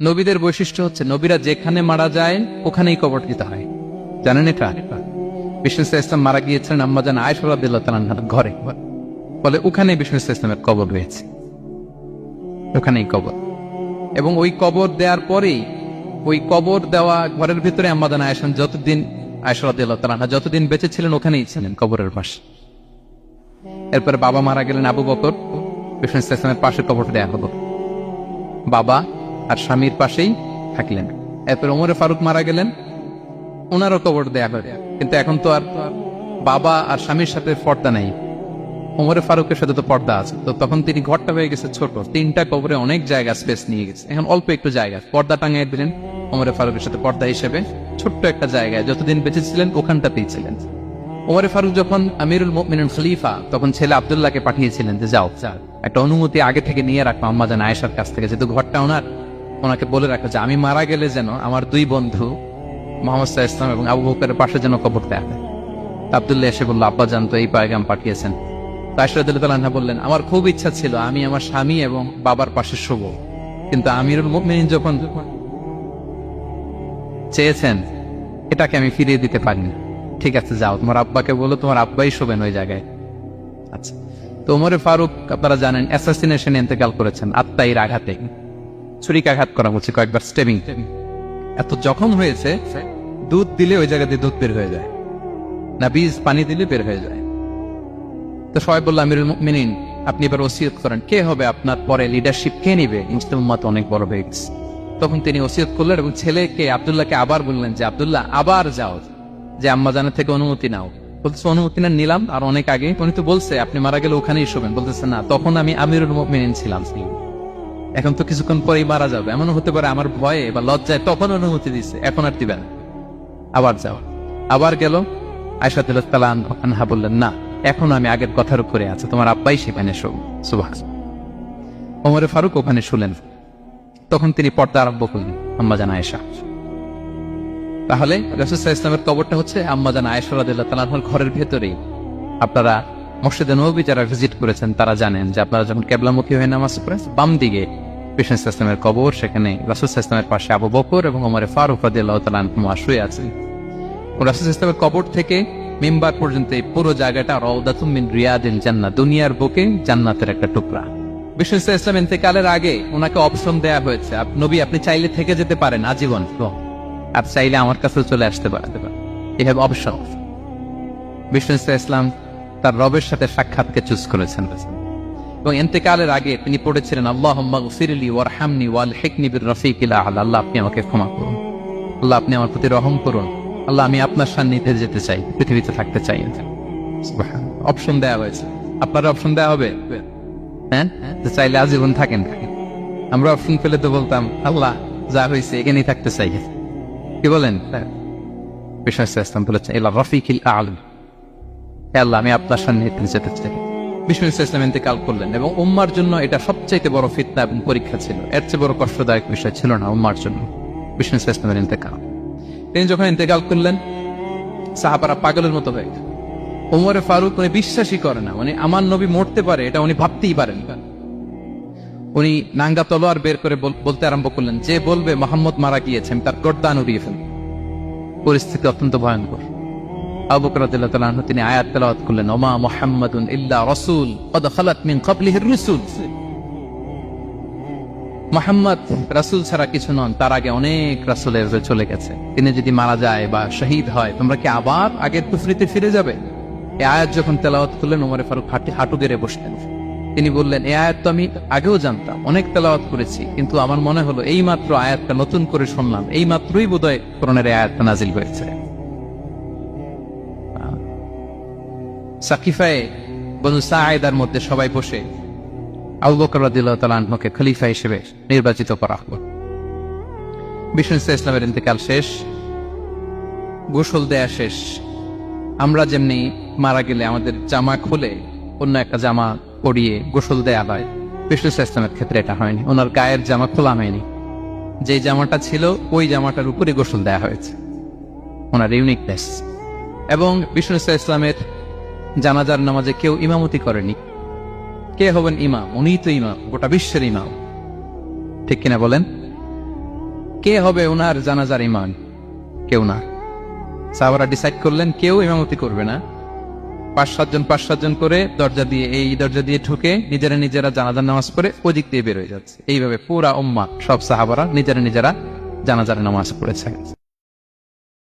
নবীদের বৈশিষ্ট্য হচ্ছে নবীরা যেখানে মারা যায় ওখানেই কবর দিতে হয়। জানেন এটা? বিষ্ণু ইসলাম মারা গিয়েছিলেন আম্মাজান আয়েশা রাদিয়াল্লাহু তাআলার ঘরে, ফলে ওখানে বিষ্ণু ইসলামের কবর রয়েছে, ওখানেই কবর। এবং ওই কবর দেওয়ার পরেই ওই কবর দেওয়া ঘরের ভিতরে আম্মাজান আয়েশা রাদিয়াল্লাহু তাআলা যতদিন বেঁচে ছিলেন ওখানেই ছিলেন, কবরের পাশে। এরপরে বাবা মারা গেলেন আবু বকর, বিষ্ণু ইসলামের পাশে কবর দেয়া হলো, বাবা আর স্বামীর পাশেই থাকলেন। এরপর ওমরে ফারুক মারা গেলেন, ওনারও কবর দেয়া হয়। কিন্তু এখন তো আর বাবা আর স্বামীর সাথে পর্দা নেই, ওমরে ফারুকের সাথে তো পর্দা আছে। তো তখন তিনি ঘরটা হয়ে গেছে ছোট, 3টা কবরে অনেক জায়গা স্পেস নিয়ে গেছে। এখন অল্প একটু জায়গা পর্দা টাঙিয়ে দিলেন ওমরে ফারুকের সাথে পর্দা হিসেবে, ছোট্ট একটা জায়গায় যতদিন বেঁচে ছিলেন ওখানটাতেই ছিলেন। ওমরে ফারুক যখন আমিরুল মুমিনিন খলিফা, তখন ছেলে আব্দুল্লাহকে পাঠিয়েছিলেন যে যাও একটা অনুমতি আগে থেকে নিয়ে রাখো আম্মাজান আয়েশার কাছ থেকে, যেহেতু ঘরটা ওনাকে বলে রাখো যে আমি মারা গেলে যেন আমার 2 বন্ধু মুহাম্মদ সাল্লাল্লাহু আলাইহি ওয়াসাল্লাম এবং আবু বকরের পাশে যেন কবর দেয়া হয়। আব্দুল্লাহ এসে বলল, আব্বা জান তো এই পয়গাম পাঠিয়েছেন। আয়েশা রাদিয়াল্লাহু তাআলা আনহা বললেন, আমার খুব ইচ্ছা ছিল আমি আমার স্বামী এবং বাবার পাশে শোবো, কিন্তু আমিরুল মুমিনিন যখন চেয়েছেন এটাকে আমি ফিরিয়ে দিতে পারি না। ঠিক আছে যাও, তোমার আব্বাকে বলো তোমার আব্বাই শোবেন ওই জায়গায়। আচ্ছা, তো ওমরে ফারুক আপনারা জানেন অ্যাসাসিনেশনে ইন্তেকাল করেছেন, আত্মাইর আঘাতে, ছুরিকাঘাত করা হচ্ছে কয়েকবার, স্টেবিং। এত জখম হয়েছে দুধ দিলে ওই জায়গা দিয়ে দুধ বের হয়ে যায় না, বীজ পানি দিলে বের হয়ে যায়। তো সবাই বলল আমিরুল মুমিনিন আপনি এবার ওসিয়ত করেন, কে হবে আপনার পরে লিডারশিপ, কে নিবে? মুসলিম উম্মাত অনেক বড় হয়ে গেছে। তখন তিনি ওসিয়ত করলেন এবং ছেলেকে আব্দুল্লাহকে আবার বললেন যে আব্দুল্লাহ আবার যাও, যে আম্মা জানের থেকে অনুমতি নাও। বলতেছে অনুমতি না নিলাম আর অনেক আগে, উনি তো বলছে আপনি মারা গেলে ওখানেই শোবেন। বলতেছে না, তখন আমি আমিরুল মুমিনিন ছিলাম, এখন তো কিছুক্ষণ পরেই মারা যাবে, এমনও হতে পারে আমার ভয়ে বা লজ্জায় তখন অনুমতি দিছে, এখন আর দিবেন, আবার যাও। আবার গেল, আয়েশা রাদিয়াল্লাহু তাআলা আনহা বললেন না, এখন আমি আগের কথার উপরে আছে, তোমার আব্বাই সেখানে শোক। সুবহানাল্লাহ। ওমরে ফারুক ওখানে শুলেন, তখন তিনি পর্দা আরম্ভ করলেন আম্মাজান আয়েশা। তাহলে রাসূল সাল্লাল্লাহু আলাইহি ওয়াসাল্লামের কবরটা হচ্ছে আম্মাজান আয়েশা রাদিয়াল্লাহু তাআলা আনহার ঘরের ভেতরেই। আপনারা মসজিদে নববী যারা ভিজিট করেছেন তারা জানেন যে আপনারা যখন কিবলামুখী হয়ে নামাজ পড়েন, বাম দিকে বিষ্ণু ইসলামের কবর, সেখানে রাসূল সাল্লাল্লাহু আলাইহি ওয়াসাল্লামের পাশে আবু বকর এবং ওমরে ফারুক রাদিয়াল্লাহু তাআলা আনহুমা শুয়ে আছেন। রাসূল সাল্লাল্লাহু আলাইহি ওয়াসাল্লামের কবর থেকে মিম্বার পর্যন্ত এই পুরো জায়গাটা রাউদাতুম মিন রিয়াদিল জান্নাহ, দুনিয়ার বুকে জান্নাতের একটা টুকরা। বিষ্ণু ইসলাম ইন্তেকালের আগে ওনাকে অপশন দেয়া হয়েছে, নবী আপনি চাইলে থেকে যেতে পারেন আজীবন, আর চাইলে আমার কাছে চলে আসতে পারেন, এই হ্যাভ অপশন। বিষ্ণু ইসলাম তার রবের সাথে সাক্ষাৎকে চুজ করেছেন এবং ইন্তেকালের আগে তিনি পড়েছিলেন আল্লাহুম্মা গফিরলি ওয়ারহামনি ওয়ালহিকনি বির রাফিকিল আ'লা, আল্লাহ আপনি আমাকে ক্ষমা করুন, আল্লাহ আপনি আমার প্রতি রহম করুন, আল্লাহ আমি আপনার সান্নিধ্যে যেতে চাই, পৃথিবীতে থাকতে চাই। অপশন দেওয়া হয়েছে, আপনার অপশন দেওয়া হবে, হ্যাঁ চাইলে আজীবন থাকেন। আমরা অপশন পেলে তো বলতাম আল্লাহ যা হয়েছে এখানেই থাকতে চাই, কি বলেন? বিষ্ণু ইসলাম বলেছেন ইলা রাফিকিল আ'লা, আল্লাহ আমি আপনার সান্নিধ্যে যেতে চাই। বিষ্ণু ইসলাম ইন্তেকাল করলেন এবং উম্মার জন্য এটা সবচাইতে বড় ফিতনা এবং পরীক্ষা ছিল, এর চেয়ে বড় কষ্টদায়ক বিষয় ছিল না উম্মার জন্য বিষ্ণু ইসলামের ইন্তেকাল। তিনি যখন ইন্তেকাল করলেন সাহাবারা পাগলের মতো হয়ে গেল। ওমরে ফারুক উনি বিশ্বাসই করে না, মানে আমার নবী মরতে পারে এটা উনি ভাবতেই পারেন। উনি নাঙ্গা তলোয়ার বের করে বলতে আরম্ভ করলেন, যে বলবে মুহাম্মদ মারা গিয়েছে আমি তার গর্দান উড়িয়ে ফেলব। পরিস্থিতি অত্যন্ত ভয়ঙ্কর। আবু বকর রাদিয়াল্লাহু তাআলা আনহু তিনি আয়াত তেলাওয়াত করলেন, ওমা মুহাম্মাদুন ইল্লা রাসূল ক্বাদ খালাত মিন ক্বাবলিহির রুসুল, মুহাম্মদ রাসূল ছাড়া কিছু নন, তার আগে অনেক রাসূল চলে গেছে, তিনি যদি মারা যায় বা শহীদ হয় তোমরা কি আবার আগের কুফরিতে ফিরে যাবে? এই আয়াত যখন তেলাওয়াত করলেন ওমরে ফারুক হাঁটু গেড়ে বসলেন। তিনি বললেন এই আয়াত তো আমি আগেও জানতাম, অনেক তেলাওয়াত করেছি, কিন্তু আমার মনে হলো এই মাত্র আয়াতটা নতুন করে শুনলাম, এই মাত্রই বোধহয় কোরআনের এই আয়াতটা নাজিল হয়েছে। সাকিফায়ে বনু সাঈদার মধ্যে সবাই বসে আবু বকর রাদিয়াল্লাহু তাআলা আনহুকে খলিফা হিসেবে নির্বাচিত করা হলো। বিষ্ণু ইসলামের ইন্তেকাল শেষ, গোসল দেয়া শেষ। আমরা যেমনি মারা গেলে আমাদের জামা খুলে অন্য একটা জামা পরিয়ে গোসল দেয়া হয়, বিষ্ণু ইসলামের ক্ষেত্রে এটা হয়নি, ওনার গায়ের জামা খোলা হয়নি, যে জামাটা ছিল ওই জামাটার উপরে গোসল দেয়া হয়েছে, ওনার ইউনিকনেস। এবং বিষ্ণু ইসলামের জানাজার নামাজে কেউ ইমামতি করেনি। কে হবেন ইমাম? উনিই তো ইমাম, গোটা বিশ্বের ইমাম, ঠিক কিনা বলেন? কে হবে ওনার জানাজার ইমাম? কেউ না। সাহাবারা ডিসাইড করলেন কেউ ইমামতি করবে না। 5-7 জন করে দরজা দিয়ে, এই দরজা দিয়ে ঢুকে নিজেরা জানাজার নামাজ পড়ে ওই দিক দিয়ে বের হয়ে যাচ্ছে। এইভাবে পুরা উম্মাহ সব সাহাবারা নিজেরা জানাজার নামাজ পড়েছে।